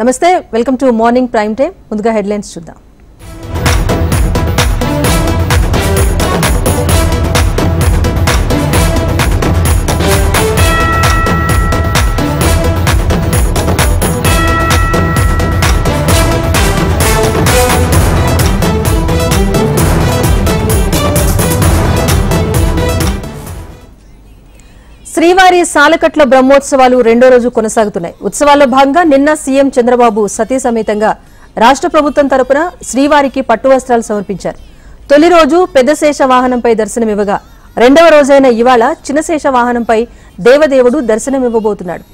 నమస్తే, welcome to morning prime time. ముందుగా headlines చూద్దాం. శ్రీవారి సాలకట్ల బ్రహ్మోత్సవాలు రెండో రోజు కొనసాగుతున్నాయి. ఉత్సవాల్లో భాగంగా నిన్న సీఎం చంద్రబాబు సతీ సమేతంగా రాష్ట్ర ప్రభుత్వం తరపున శ్రీవారికి పట్టు వస్త్రాలు సమర్పించారు. తొలి రోజు పెద్ద శేష వాహనంపై దర్శనమివ్వగా రెండవ రోజైన ఇవాళ చిన్నశేష వాహనంపై దేవదేవుడు దర్శనమివ్వబోతున్నాడు.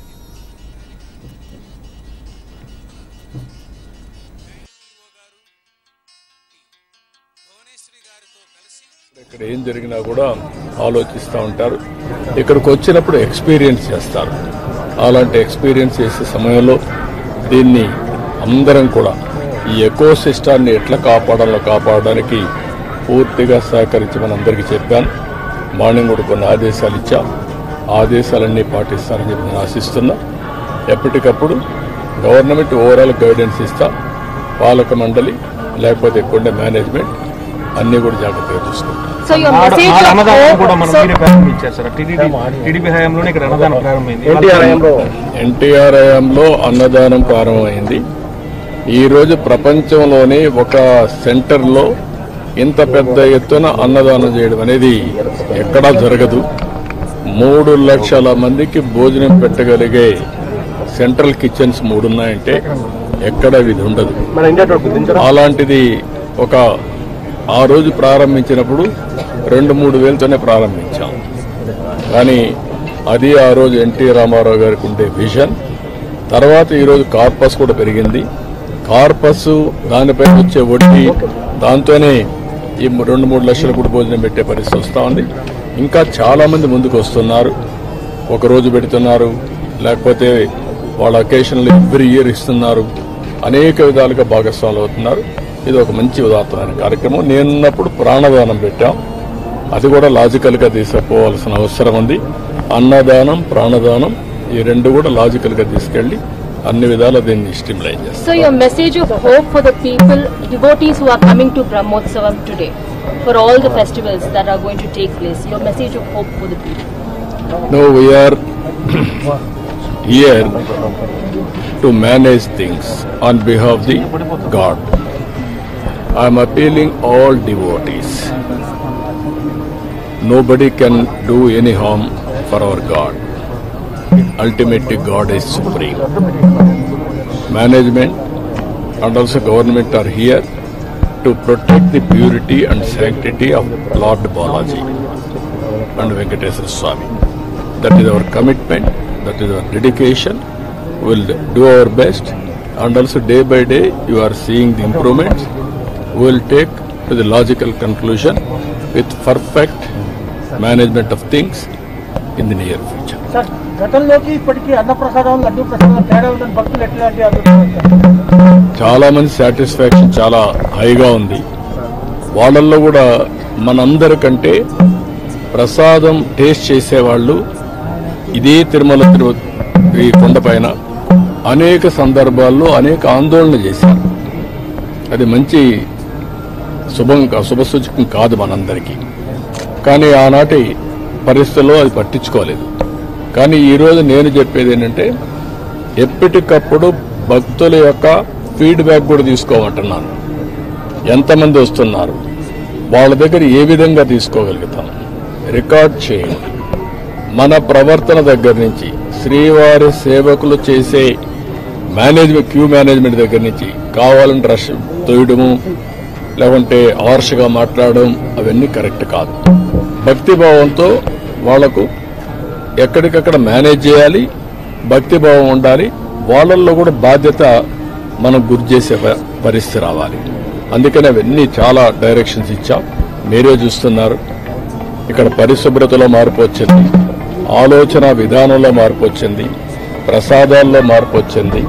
ఇక్కడ ఏం జరిగినా కూడా ఆలోచిస్తూ ఉంటారు. ఇక్కడికి వచ్చినప్పుడు ఎక్స్పీరియన్స్ చేస్తారు. అలాంటి ఎక్స్పీరియన్స్ చేసే సమయంలో దీన్ని అందరం కూడా ఈ ఎకో సిస్టాన్ని ఎట్లా కాపాడడానికి పూర్తిగా సహకరించమని అందరికీ చెప్పాను. మార్నింగ్ కూడా కొన్ని ఆదేశాలు ఇచ్చాం. ఆదేశాలన్నీ పాటిస్తారని చెప్పి నేను ఆశిస్తున్నా. ఎప్పటికప్పుడు గవర్నమెంట్ ఓవరాల్ గైడెన్స్ ఇస్తాం. పాలక మండలి లేకపోతే కొండ మేనేజ్మెంట్ అన్ని కూడా జాగ్రత్తగా చూసుకుంటాం. ఎన్టీఆర్ హయాంలో అన్నదానం ప్రారంభమైంది. ఈ రోజు ప్రపంచంలోనే ఒక సెంటర్లో ఇంత పెద్ద ఎత్తున అన్నదానం చేయడం అనేది ఎక్కడా జరగదు. 3 లక్షల మందికి భోజనం పెట్టగలిగే సెంట్రల్ కిచెన్స్ 3 ఉన్నాయంటే ఎక్కడ ఇది ఉండదు. అలాంటిది ఆ రోజు ప్రారంభించినప్పుడు 2-3 వేలతోనే ప్రారంభించాం. కానీ అది ఆ రోజు ఎన్టీ రామారావు గారికి ఉండే విజన్. తర్వాత ఈరోజు కార్పస్ కూడా పెరిగింది. కార్పస్ దానిపై వచ్చే వడ్డీ దాంతోనే ఈ 2-3 లక్షల కూడా భోజనం పెట్టే పరిస్థితి వస్తూ ఉంది. ఇంకా చాలా మంది ముందుకు వస్తున్నారు. ఒకరోజు పెడుతున్నారు, లేకపోతే వాళ్ళ అకేషన్లు ఎవ్రీ ఇయర్ ఇస్తున్నారు. అనేక విధాలుగా భాగస్వాములు అవుతున్నారు. ఇది ఒక మంచి ఉదాత్తమైన కార్యక్రమం. నేనున్నప్పుడు ప్రాణదానం పెట్టాం. అది కూడా లాజికల్ గా తీసుకుపోవాల్సిన అవసరం ఉంది. అన్నదానం, ప్రాణదానం ఈ రెండు కూడా లాజికల్ గా తీసుకెళ్లి అన్ని విధాలా దీన్ని స్టిమ్యులేట్ చేస్తాం. So your message of hope for the people, devotees who are coming to Brahmotsavam today, for all the festivals that are going to take place, your message of hope for the people. No, we are here to manage things on behalf of the God. I am appealing all devotees. Nobody can do any harm for our God. Ultimately, God is supreme. Management and also government are here to protect the purity and sanctity of Lord Balaji and Venkateswara Swami. That is our commitment. That is our dedication. We will do our best. And also day by day, you are seeing the improvements. We will take to the logical conclusion with perfect management of things in the near future. చాలా మంది satisfaction చాలా హైగా ఉంది. వాళ్ళల్లో కూడా మనందరికంటే ప్రసాదం taste చేసేవాళ్ళు ఇదే తిరుమల ఈ కొండపైన అనేక సందర్భాల్లో అనేక ఆందోళన చేశారు. అది మంచి శుభసూచకం కాదు మనందరికీ. కానీ ఆనాటి పరిస్థితుల్లో అది పట్టించుకోలేదు. కానీ ఈరోజు నేను చెప్పేది ఏంటంటే ఎప్పటికప్పుడు భక్తుల యొక్క ఫీడ్బ్యాక్ కూడా తీసుకోమంటున్నాను. ఎంతమంది వస్తున్నారు, వాళ్ళ దగ్గర ఏ విధంగా తీసుకోగలుగుతాం రికార్డ్ చేయండి. మన ప్రవర్తన దగ్గర నుంచి శ్రీవారి సేవకులు చేసే మేనేజ్మెంట్, క్యూ మేనేజ్మెంట్ దగ్గర నుంచి కావాలని రష్ తోయడము, లేకుంటే హార్ష్గా మాట్లాడడం అవన్నీ కరెక్ట్ కాదు. భక్తిభావంతో వాళ్లకు ఎక్కడికక్కడ మేనేజ్ చేయాలి, భక్తిభావం ఉండాలి. వాళ్ళల్లో కూడా బాధ్యత మనం గుర్తు చేసే పరిస్థితి రావాలి. అందుకని అవన్నీ చాలా డైరెక్షన్స్ ఇచ్చాం. మీరే చూస్తున్నారు. ఇక్కడ పరిశుభ్రతలో మార్పు వచ్చింది, ఆలోచన విధానంలో మార్పు వచ్చింది, ప్రసాదాల్లో మార్పు వచ్చింది,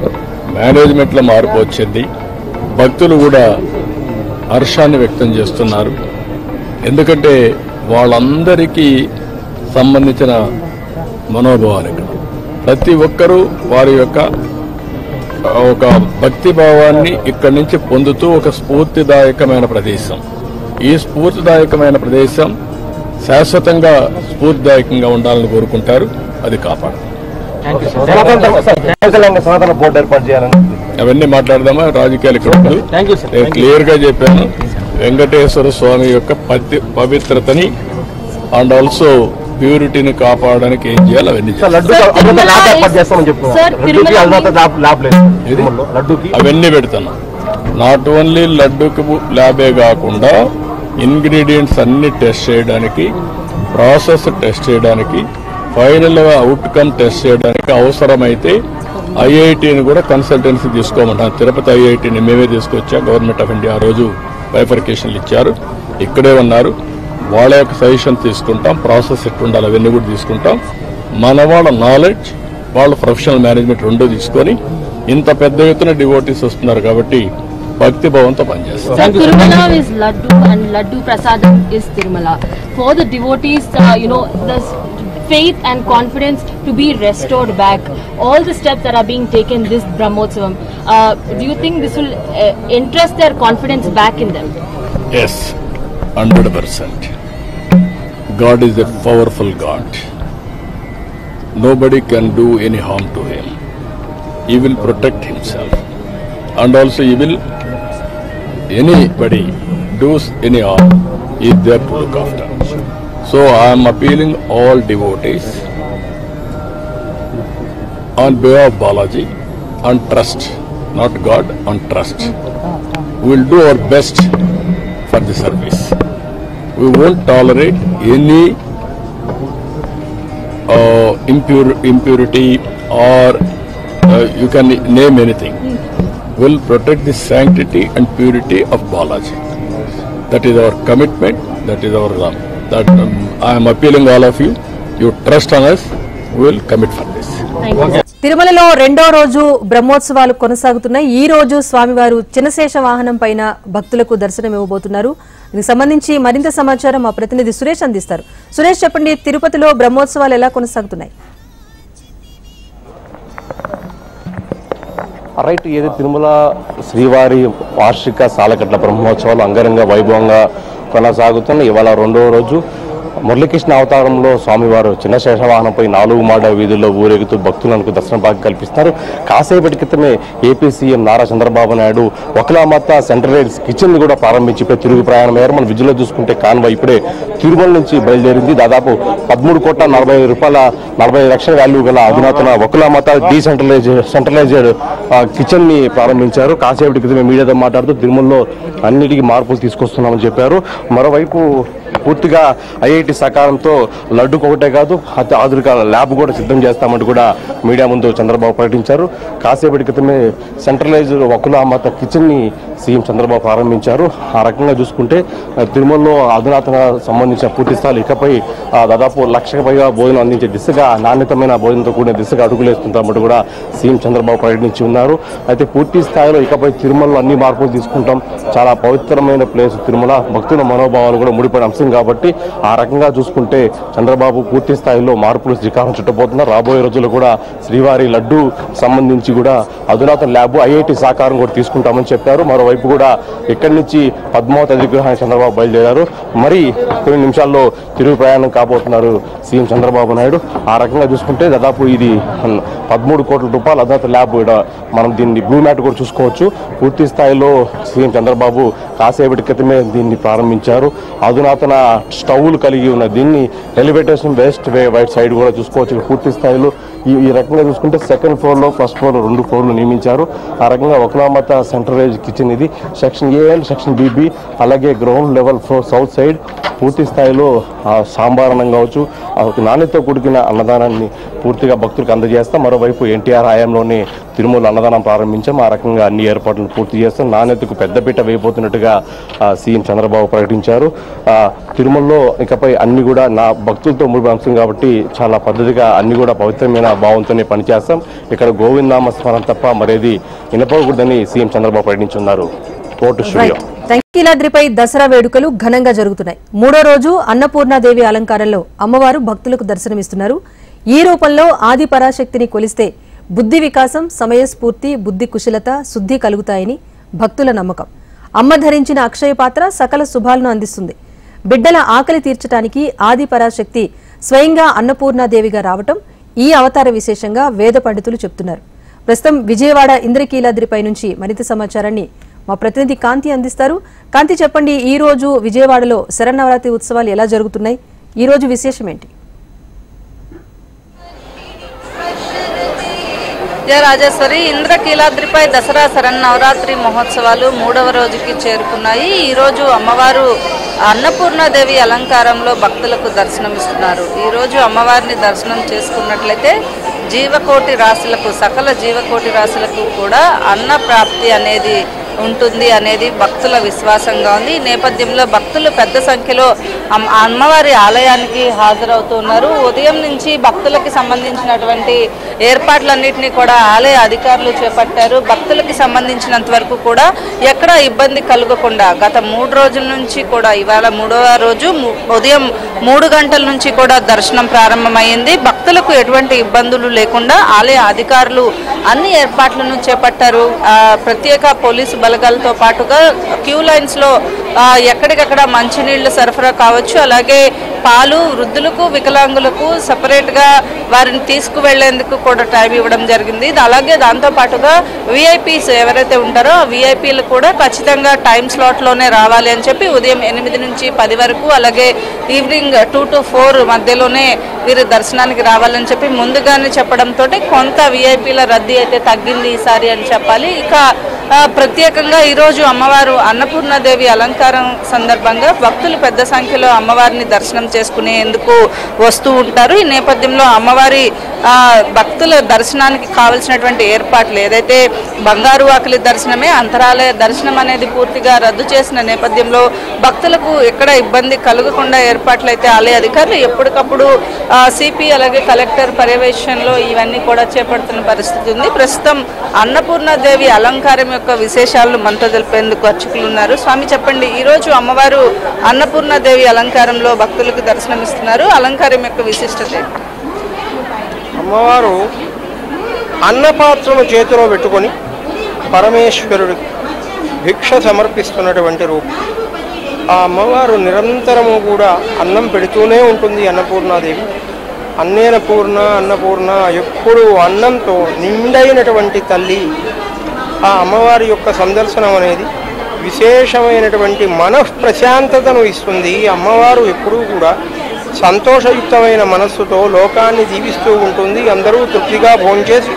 మేనేజ్మెంట్లో మార్పు వచ్చింది. భక్తులు కూడా హర్షాన్ని వ్యక్తం చేస్తున్నారు. ఎందుకంటే వాళ్ళందరికీ సంబంధించిన మనోభావాలు ఇక్కడ ప్రతి ఒక్కరూ వారి యొక్క ఒక భక్తి భావాన్ని ఇక్కడి నుంచి పొందుతూ ఒక స్ఫూర్తిదాయకమైన ప్రదేశం. ఈ స్ఫూర్తిదాయకమైన ప్రదేశం శాశ్వతంగా స్ఫూర్తిదాయకంగా ఉండాలని కోరుకుంటారు. అది కాపాడు. అవన్నీ మాట్లాడదామా? రాజకీయాలు ఇక్కడ ఉండదు. నేను క్లియర్ గా చెప్పాను, వెంకటేశ్వర స్వామి యొక్క పవిత్రతని అండ్ ఆల్సో ప్యూరిటీని కాపాడడానికి ఏం చేయాలి అవన్నీ అవన్నీ పెడతాను. నాట్ ఓన్లీ లడ్డూకి ల్యాబే కాకుండా ఇంగ్రీడియంట్స్ అన్ని టెస్ట్ చేయడానికి, ప్రాసెస్ టెస్ట్ చేయడానికి, ఫైనల్ గా అవుట్కమ్ టెస్ట్ చేయడానికి అవసరమైతే ఐఐటిని కూడా కన్సల్టెన్సీ తీసుకోమంటాం. తిరుపతి ఐఐటిని మేమే తీసుకొచ్చాం. గవర్నమెంట్ ఆఫ్ ఇండియా ఆ రోజు బైఫర్కేషన్లు ఇచ్చారు, ఇక్కడే ఉన్నారు. వాళ్ళ యొక్క సజెషన్ తీసుకుంటాం. ప్రాసెస్ ఎట్లుండాలి అవన్నీ కూడా తీసుకుంటాం. మన వాళ్ళ నాలెడ్జ్, వాళ్ళ ప్రొఫెషనల్ మేనేజ్మెంట్ రెండూ తీసుకొని ఇంత పెద్ద ఎత్తున డివోటీస్ వస్తున్నారు కాబట్టి భక్తి భావంతో పనిచేస్తాం. Tirumala is Laddu and Laddu Prasadam is Tirumala. For the devotees, the faith and confidence to be restored back. All the steps that are being taken this Brahmotsavam, do you think this will entrust their confidence back in them? Yes, 100%. God is a powerful God. Nobody can do any harm to him. He will protect himself. And also he will, anybody does any harm, he is there to look after. So I am appealing all devotees on behalf of Balaji, on trust, not God, on trust. We will do our best for the service. We won't tolerate any impurity or you can name anything. We will protect the sanctity and purity of Balaji. That is our commitment. That is our I am appealing all of you. You trust on us. We will commit for this. Thank you. తిరుమలలో రెండో రోజు బ్రహ్మోత్సవాలు కొనసాగుతున్నాయి. ఈ రోజు స్వామివారు చిన్నశేష వాహనం పైన భక్తులకు దర్శనం ఇవ్వబోతున్నారు. దీనికి సంబంధించి మరింత సమాచారం మా ప్రతినిధి సురేష్ అందిస్తారు. సురేష్, చెప్పండి, తిరుపతిలో బ్రహ్మోత్సవాలు ఎలా కొనసాగుతున్నాయి? రైట్, ఏది తిరుమల శ్రీవారి వార్షిక సాలకట్ల బ్రహ్మోత్సవాలు అంగరంగ వైభవంగా కొనసాగుతున్నాయి. ఇవాళ రెండవ రోజు మురళీకృష్ణ అవతారంలో స్వామివారు చిన్న శేషవాహనంపై 4 మాడ వీధుల్లో ఊరేగుతూ భక్తులకు దర్శన భాగ్యం కల్పిస్తున్నారు. కాసేపటి క్రితమే AP CM Nara Chandrababu Naidu Vakulamata centralise kitchen కూడా ప్రారంభించి తిరుగు ప్రయాణం అయ్యారు. మనం విజువల్లో చూసుకుంటే కాన్వాయ్ ఇప్పుడే తిరుమల నుంచి బయలుదేరింది. దాదాపు 13,40,40 లక్షల వాల్యూ గల అధునాతన వకులామాత సెంట్రలైజ్డ్ కిచెన్ ని ప్రారంభించారు. కాసేపటి క్రితమే మీడియాతో మాట్లాడుతూ తిరుమలలో అన్నిటికీ మార్పులు తీసుకొస్తున్నామని చెప్పారు. మరోవైపు పూర్తిగా ఐఐటి సహకారంతో లడ్డుకు ఒకటే కాదు ఆధునిక ల్యాబ్ కూడా సిద్ధం చేస్తామంటూ కూడా మీడియా ముందు చంద్రబాబు ప్రకటించారు. కాసేపటి క్రితమే సెంట్రలైజ్డ్ వకులామాత కిచెన్ ని సీఎం చంద్రబాబు ప్రారంభించారు. ఆ రకంగా చూసుకుంటే తిరుమలలో అధునాతన సంబంధించిన పూర్తి స్థాయిలు ఇకపై దాదాపు 1,00,000కు పైగా భోజనం అందించే దిశగా నాణ్యతమైన భోజనంతో కూడిన దిశగా అడుగులేస్తుంటామంటూ కూడా సీఎం చంద్రబాబు ప్రకటించి ఉన్నారు. అయితే పూర్తి స్థాయిలో ఇకపై తిరుమలలో అన్ని మార్పులు తీసుకుంటాం. చాలా పవిత్రమైన ప్లేస్ తిరుమల, భక్తుల మనోభావాలు కూడా ముడిపడిన అంశం కాబట్టి ఆ రకంగా చూసుకుంటే చంద్రబాబు పూర్తి స్థాయిలో మార్పులు శ్రీకారం చుట్టబోతున్నారు. రాబోయే రోజుల్లో కూడా శ్రీవారి లడ్డు సంబంధించి కూడా అధునాతన ల్యాబ్ ఐఐటి సహకారం కూడా తీసుకుంటామని చెప్పారు. మరోవైపు కూడా ఇక్కడి నుంచి పద్మావతి అధిగ్రహానికి చంద్రబాబు బయలుదేరారు. మరి కొన్ని నిమిషాల్లో తిరుగు ప్రయాణం కాబోతున్నారు సీఎం చంద్రబాబు నాయుడు. ఆ రకంగా చూసుకుంటే దాదాపు ఇది 13 కోట్ల రూపాయల అధునాతన ల్యాబ్ మనం దీన్ని బ్లూ మ్యాట్ కూడా చూసుకోవచ్చు. పూర్తి స్థాయిలో సీఎం చంద్రబాబు కాసేపటి క్రితమే దీన్ని ప్రారంభించారు. అధునాతన స్టవ్లు కలిగి ఉన్న దీన్ని ఎలివేటేషన్ వెస్ట్ వైట్ సైడ్ కూడా చూసుకోవచ్చు. పూర్తి స్థాయిలో ఈ రకంగా చూసుకుంటే సెకండ్ ఫ్లోర్లో ఫస్ట్ ఫ్లోర్లో 2 ఫ్లోర్లు నిర్మించారు. ఆ రకంగా వకులామాత సెంట్రలైజ్ కిచెన్ ఇది. Section A and section BB, అలాగే ground level floor south side పూర్తి స్థాయిలో సాంబార్ అన్నం కావచ్చు, నాణ్యతతో కూడిన అన్నదానాన్ని పూర్తిగా భక్తులకు అందజేస్తాం. మరోవైపు ఎన్టీఆర్ హయాంలోనే తిరుమల అన్నదానం ప్రారంభించాం. ఆ రకంగా అన్ని ఏర్పాట్లను పూర్తి చేస్తాం. నాణ్యతకు పెద్దపీట వేయబోతున్నట్టుగా సీఎం చంద్రబాబు ప్రకటించారు. తిరుమలలో ఇకపై అన్ని కూడా నా భక్తులతో ముడి అంశం కాబట్టి చాలా పద్ధతిగా అన్ని కూడా పవిత్రమైన భావంతోనే పనిచేస్తాం. ఇక్కడ గోవిందనామ స్మరణ తప్ప మరేది వినపకూడదని సీఎం చంద్రబాబు ప్రకటించున్నారు. Court studio. తనిఖీలాద్రిపై దసరా వేడుకలు ఘనంగా జరుగుతున్నాయి. 3వ రోజు అన్నపూర్ణాదేవి అలంకారంలో అమ్మవారు భక్తులకు దర్శనమిస్తున్నారు. ఈ రూపంలో ఆది పరాశక్తిని కొలిస్తే బుద్ధి వికాసం, సమయస్ఫూర్తి, బుద్ధి కుశలత, శుద్ధి కలుగుతాయని భక్తుల నమ్మకం. అమ్మ ధరించిన అక్షయ పాత్ర సకల శుభాలను అందిస్తుంది. బిడ్డల ఆకలి తీర్చడానికి ఆది పరాశక్తి స్వయంగా అన్నపూర్ణాదేవిగా రావటం ఈ అవతార విశేషంగా వేద పండితులు చెప్తున్నారు. ప్రస్తుతం విజయవాడ ఇంద్రకీలాద్రిపై నుంచి మరింత సమాచారాన్ని మా ప్రతినిధి కాంతి అందిస్తారు. కాంతి, చెప్పండి, ఈ రోజు విజయవాడలో శరన్నవరాత్రి ఉత్సవాలు ఎలా జరుగుతున్నాయి? ఈ రోజు విశేషం ఏంటి? రాజేశ్వరి, ఇంద్రకీలాద్రిపై దసరా శరన్నవరాత్రి మహోత్సవాలు 3వ రోజుకి చేరుకున్నాయి. ఈ రోజు అమ్మవారు అన్నపూర్ణాదేవి అలంకారంలో భక్తులకు దర్శనమిస్తున్నారు. ఈ రోజు అమ్మవారిని దర్శనం చేసుకున్నట్లయితే జీవకోటి రాశులకు, సకల జీవకోటి రాశులకు కూడా అన్న ప్రాప్తి అనేది ఉంటుంది అనేది భక్తుల విశ్వాసంగా ఉంది. ఈ నేపథ్యంలో భక్తులు పెద్ద సంఖ్యలో అమ్మవారి ఆలయానికి హాజరవుతున్నారు. ఉదయం నుంచి భక్తులకి సంబంధించినటువంటి ఏర్పాట్లన్నింటినీ కూడా ఆలయ అధికారులు చేపట్టారు. భక్తులకి సంబంధించినంత వరకు కూడా ఎక్కడ ఇబ్బంది కలగకుండా గత 3 రోజుల నుంచి కూడా ఇవాళ 3వ రోజు ఉదయం 3 గంటల నుంచి కూడా దర్శనం ప్రారంభమైంది. భక్తులకు ఎటువంటి ఇబ్బందులు లేకుండా ఆలయ అధికారులు అన్ని ఏర్పాట్లను చేపట్టారు. ప్రత్యేక పోలీసు బలగాలతో పాటుగా క్యూ లైన్స్ లో ఎక్కడికక్కడ మంచినీళ్లు సరఫరా కావచ్చు, అలాగే పాలు వృద్ధులకు, వికలాంగులకు సెపరేట్ గా వారిని తీసుకువెళ్లేందుకు కూడా టైం ఇవ్వడం జరిగింది. అలాగే దాంతో పాటుగా విఐపీస్ ఎవరైతే ఉంటారో ఆ విఐపీలు కూడా ఖచ్చితంగా టైం స్లాట్ లోనే రావాలి అని చెప్పి ఉదయం 8 నుంచి 10 వరకు, అలాగే ఈవినింగ్ 2 to 4 మధ్యలోనే వీరు దర్శనానికి రావాలని చెప్పి ముందుగానే చెప్పడంతో కొంత విఐపీల రద్దీ అయితే తగ్గింది ఈసారి అని చెప్పాలి. ఇక ప్రత్యేకంగా ఈరోజు అమ్మవారు అన్నపూర్ణాదేవి అలంకారం సందర్భంగా భక్తులు పెద్ద సంఖ్యలో అమ్మవారిని దర్శనం చేసుకునేందుకు వస్తూ ఉంటారు. ఈ నేపథ్యంలో అమ్మవారి భక్తుల దర్శనానికి కావలసినటువంటి ఏర్పాట్లు ఏదైతే బంగారు వాకిలి దర్శనమే, అంతరాలయ దర్శనం అనేది పూర్తిగా రద్దు చేసిన నేపథ్యంలో భక్తులకు ఎక్కడ ఇబ్బంది కలగకుండా ఏర్పాట్లు అయితే ఆలయ అధికారులు ఎప్పటికప్పుడు సిపి అలాగే కలెక్టర్ పర్యవేక్షణలో ఇవన్నీ కూడా చేపడుతున్న పరిస్థితి ఉంది. ప్రస్తుతం అన్నపూర్ణాదేవి అలంకారం యొక్క విశేషాలను మనతో తెలిపేందుకు అర్చకులు ఉన్నారు. స్వామి, చెప్పండి, ఈ రోజు అమ్మవారు అన్నపూర్ణాదేవి అలంకారంలో భక్తులకు దర్శనమిస్తున్నారు. అలంకారం యొక్క విశిష్టత? అమ్మవారు అన్నపాత్రను చేతిలో పెట్టుకొని పరమేశ్వరుడికి భిక్ష సమర్పిస్తున్నటువంటి రూపం. ఆ అమ్మవారు నిరంతరము కూడా అన్నం పెడుతూనే ఉంటుంది. అన్నపూర్ణాదేవి అన్నేనపూర్ణ అన్నపూర్ణ, ఎప్పుడు అన్నంతో నిండైనటువంటి తల్లి. ఆ అమ్మవారి యొక్క సందర్శనం అనేది విశేషమైనటువంటి మనఃప్రశాంతతను ఇస్తుంది. అమ్మవారు ఎప్పుడూ కూడా సంతోషయుక్తమైన మనస్సుతో లోకాన్ని దీవిస్తూ ఉంటుంది. అందరూ తృప్తిగా భోంచేసి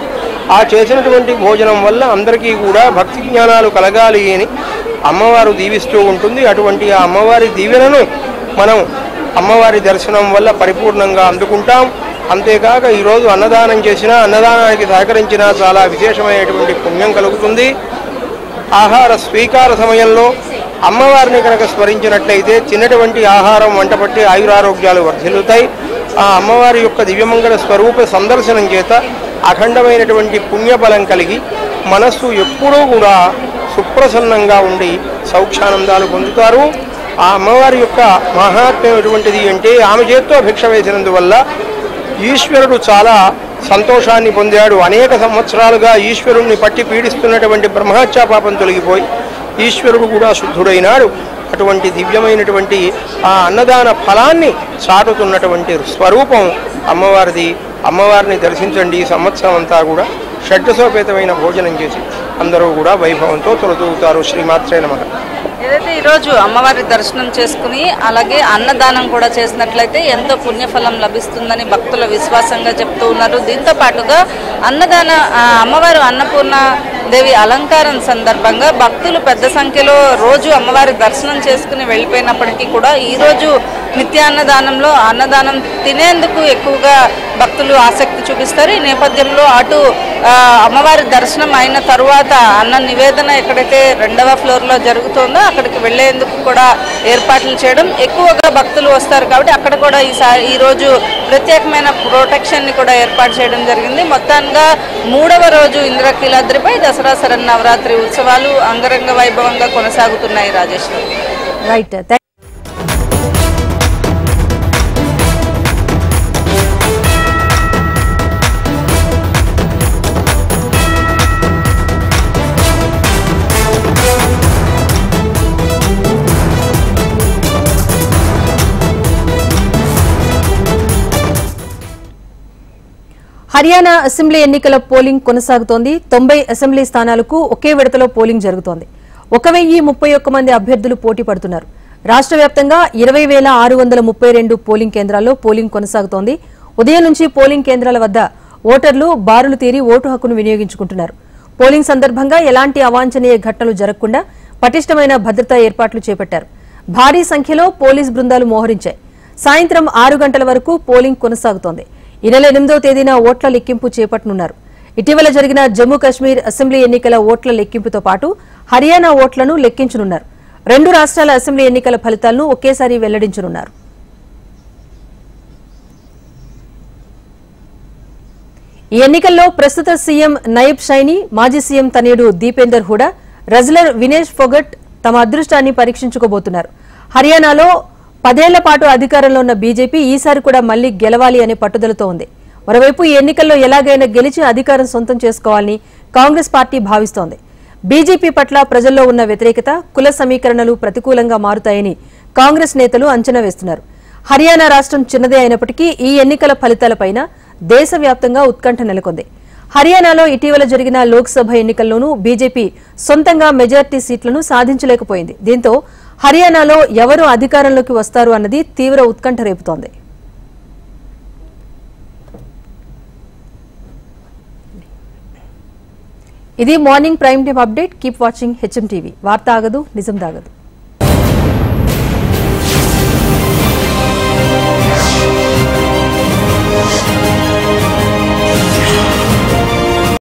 ఆ చేసినటువంటి భోజనం వల్ల అందరికీ కూడా భక్తి జ్ఞానాలు కలగాలి అని అమ్మవారు దీవిస్తూ ఉంటుంది. అటువంటి ఆ అమ్మవారి దీవెనను మనం అమ్మవారి దర్శనం వల్ల పరిపూర్ణంగా అందుకుంటాం. అంతేకాక ఈరోజు అన్నదానం చేసినా, అన్నదానానికి సహకరించినా చాలా విశేషమైనటువంటి పుణ్యం కలుగుతుంది. ఆహార స్వీకార సమయంలో అమ్మవారిని కనుక స్మరించినట్లయితే తిన్నటువంటి ఆహారం వంటపట్టి ఆయురారోగ్యాలు వర్ధిల్లుతాయి. ఆ అమ్మవారి యొక్క దివ్యమంగళ స్వరూప సందర్శనం చేత అఖండమైనటువంటి పుణ్యబలం కలిగి మనస్సు ఎప్పుడూ కూడా సుప్రసన్నంగా ఉండి సౌఖ్యానందాలు పొందుతారు. ఆ అమ్మవారి యొక్క మహాత్మ్యం ఎటువంటిది అంటే ఆమె చేత్తో భిక్ష వేసినందువల్ల ఈశ్వరుడు చాలా సంతోషాన్ని పొందాడు. అనేక సంవత్సరాలుగా ఈశ్వరుణ్ణి పట్టి పీడిస్తున్నటువంటి బ్రహ్మహత్యా పాపం తొలగిపోయి ఈశ్వరుడు కూడా శుద్ధుడైనాడు. అటువంటి దివ్యమైనటువంటి ఆ అన్నదాన ఫలాన్ని చాటుతున్నటువంటి స్వరూపం అమ్మవారిది. అమ్మవారిని దర్శించండి. ఈ సంవత్సరం అంతా కూడా షడ్రసోపేతమైన భోజనం చేసి అందరూ కూడా వైభవంతో తొలతూగుతారు. శ్రీమాత్రే నమః. ఏదైతే ఈరోజు అమ్మవారి దర్శనం చేసుకుని అలాగే అన్నదానం కూడా చేసినట్లయితే ఎంతో పుణ్యఫలం లభిస్తుందని భక్తుల విశ్వాసంగా చెప్తూ ఉన్నారు. దీంతో పాటుగా అన్నదాన అమ్మవారు అన్నపూర్ణ దేవి అలంకారం సందర్భంగా భక్తులు పెద్ద సంఖ్యలో రోజు అమ్మవారి దర్శనం చేసుకుని వెళ్ళిపోయినప్పటికీ కూడా ఈరోజు నిత్యాన్నదానంలో అన్నదానం తినేందుకు ఎక్కువగా భక్తులు ఆసక్తి చూపిస్తారు. ఈ నేపథ్యంలో అటు అమ్మవారి దర్శనం అయిన తరువాత అన్న నివేదన ఎక్కడైతే 2వ ఫ్లోర్లో జరుగుతుందో అక్కడికి వెళ్లేందుకు కూడా ఏర్పాట్లు చేయడం, ఎక్కువగా భక్తులు వస్తారు కాబట్టి అక్కడ కూడా ఈరోజు ప్రత్యేకమైన ప్రొటెక్షన్ని కూడా ఏర్పాటు చేయడం జరిగింది. మొత్తంగా 3వ రోజు ఇంద్రకీలాద్రిపై దసరా శరన్నవరాత్రి ఉత్సవాలు అంగరంగ వైభవంగా కొనసాగుతున్నాయి. రాజేశ్వరి, రైట్. హర్యానా అసెంబ్లీ ఎన్నికల పోలింగ్ కొనసాగుతోంది. 90 అసెంబ్లీ స్థానాలకు ఒకే విడతలో పోలింగ్ జరుగుతోంది. 1031 మంది అభ్యర్థులు పోటీ పడుతున్నారు. రాష్ట్ర వ్యాప్తంగా 20,632 పోలింగ్ కేంద్రాల్లో పోలింగ్ కొనసాగుతోంది. ఉదయం నుంచి పోలింగ్ కేంద్రాల వద్ద ఓటర్లు బారులు తీరి ఓటు హక్కును వినియోగించుకుంటున్నారు. పోలింగ్ సందర్భంగా ఎలాంటి అవాంఛనీయ ఘటనలు జరగకుండా పటిష్టమైన భద్రతా ఏర్పాట్లు చేపట్టారు. భారీ సంఖ్యలో పోలీస్ బృందాలు మోహరించాయి. సాయంత్రం 6 గంటల వరకు పోలింగ్ కొనసాగుతోంది. ఈ నెల 8వ తేదీన ఓట్ల లెక్కింపు చేపట్టనున్నారు. ఇటీవల జరిగిన జమ్మూ కశ్మీర్ అసెంబ్లీ ఎన్నికల ఓట్ల లెక్కింపుతో పాటు హర్యానా ఓట్లను లెక్కించనున్నారు. 2 రాష్ట్రాల అసెంబ్లీ ఎన్నికల ఫలితాలను ఒకేసారి వెల్లడించనున్నారు. ఈ ఎన్నికల్లో ప్రస్తుత సీఎం నయబ్ షైనీ, మాజీ సీఎం తనయుడు దీపేందర్ హూడా, రెజ్లర్ వినేష్ ఫోగట్ తమ అదృష్టాన్ని పరీక్షించుకోబోతున్నారు. హర్యానాలో 10 ఏళ్ల పాటు అధికారంలో ఉన్న బీజేపీ ఈసారి కూడా మళ్లీ గెలవాలి అనే పట్టుదలతో ఉంది. మరోవైపు ఈ ఎన్నికల్లో ఎలాగైనా గెలిచి అధికారం సొంతం చేసుకోవాలని కాంగ్రెస్ పార్టీ భావిస్తోంది. బీజేపీ పట్ల ప్రజల్లో ఉన్న వ్యతిరేకత, కుల సమీకరణలు ప్రతికూలంగా మారుతాయని కాంగ్రెస్ నేతలు అంచనా వేస్తున్నారు. హర్యానా రాష్ట్రం చిన్నదే అయినప్పటికీ ఈ ఎన్నికల ఫలితాలపైన దేశవ్యాప్తంగా ఉత్కంఠ నెలకొంది. హర్యానాలో ఇటీవల జరిగిన లోక్సభ ఎన్నికల్లోనూ బీజేపీ సొంతంగా మెజార్టీ సీట్లను సాధించలేకపోయింది. దీంతో హర్యానాలో ఎవరు అధికారంలోకి వస్తారు అన్నది తీవ్ర ఉత్కంఠ రేపుతోంది. ఇది morning prime time update. Keep watching HM TV. వార్త ఆగదు, నిజం దాగదు.